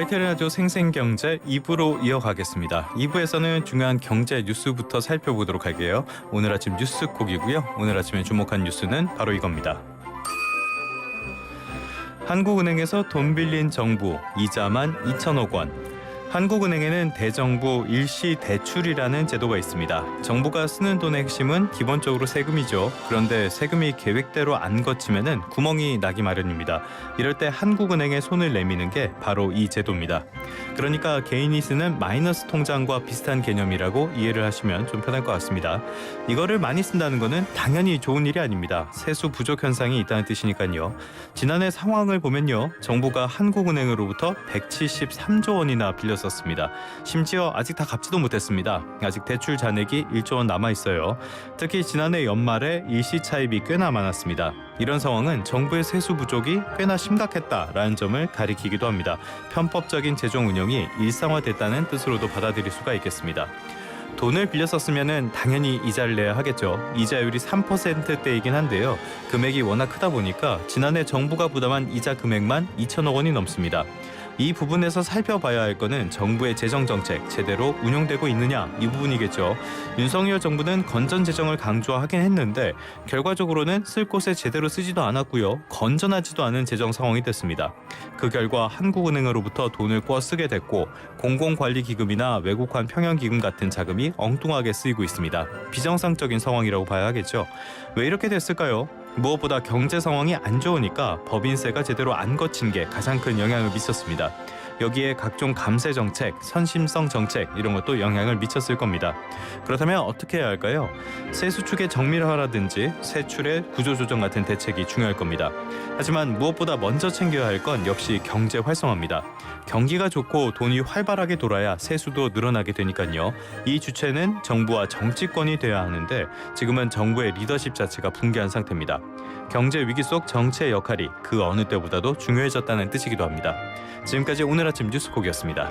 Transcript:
KBS 라디오 생생경제 2부로 이어가겠습니다. 2부에서는 중요한 경제 뉴스부터 살펴보도록 할게요. 오늘 아침 뉴스콕이고요. 오늘 아침에 주목한 뉴스는 바로 이겁니다. 한국은행에서 돈 빌린 정부, 이자만 2천억 원. 한국은행에는 대정부 일시 대출이라는 제도가 있습니다. 정부가 쓰는 돈의 핵심은 기본적으로 세금이죠. 그런데 세금이 계획대로 안 거치면은 구멍이 나기 마련입니다. 이럴 때 한국은행에 손을 내미는 게 바로 이 제도입니다. 그러니까 개인이 쓰는 마이너스 통장과 비슷한 개념이라고 이해를 하시면 좀 편할 것 같습니다. 이거를 많이 쓴다는 거는 당연히 좋은 일이 아닙니다. 세수 부족 현상이 있다는 뜻이니까요. 지난해 상황을 보면요. 정부가 한국은행으로부터 173조 원이나 빌렸었습니다. 심지어 아직 다 갚지도 못했습니다. 아직 대출 잔액이 1조 원 남아있어요. 특히 지난해 연말에 일시차입이 꽤나 많았습니다. 이런 상황은 정부의 세수 부족이 꽤나 심각했다라는 점을 가리키기도 합니다. 편법적인 재정 운영이 일상화됐다는 뜻으로도 받아들일 수가 있겠습니다. 돈을 빌렸었으면 당연히 이자를 내야 하겠죠. 이자율이 3%대이긴 한데요. 금액이 워낙 크다 보니까 지난해 정부가 부담한 이자 금액만 2천억 원이 넘습니다. 이 부분에서 살펴봐야 할 거는 정부의 재정정책 제대로 운용되고 있느냐 이 부분이겠죠. 윤석열 정부는 건전재정을 강조하긴 했는데 결과적으로는 쓸 곳에 제대로 쓰지도 않았고요. 건전하지도 않은 재정 상황이 됐습니다. 그 결과 한국은행으로부터 돈을 꿔 쓰게 됐고 공공관리기금이나 외국환 평형기금 같은 자금이 엉뚱하게 쓰이고 있습니다. 비정상적인 상황이라고 봐야 하겠죠. 왜 이렇게 됐을까요? 무엇보다 경제 상황이 안 좋으니까 법인세가 제대로 안 거친 게 가장 큰 영향을 미쳤습니다. 여기에 각종 감세 정책, 선심성 정책 이런 것도 영향을 미쳤을 겁니다. 그렇다면 어떻게 해야 할까요? 세수축의 정밀화라든지 세출의 구조조정 같은 대책이 중요할 겁니다. 하지만 무엇보다 먼저 챙겨야 할 건 역시 경제 활성화입니다. 경기가 좋고 돈이 활발하게 돌아야 세수도 늘어나게 되니까요. 이 주체는 정부와 정치권이 돼야 하는데 지금은 정부의 리더십 자체가 붕괴한 상태입니다. 경제 위기 속 정치의 역할이 그 어느 때보다도 중요해졌다는 뜻이기도 합니다. 지금까지 오늘 아침 뉴스콕이었습니다.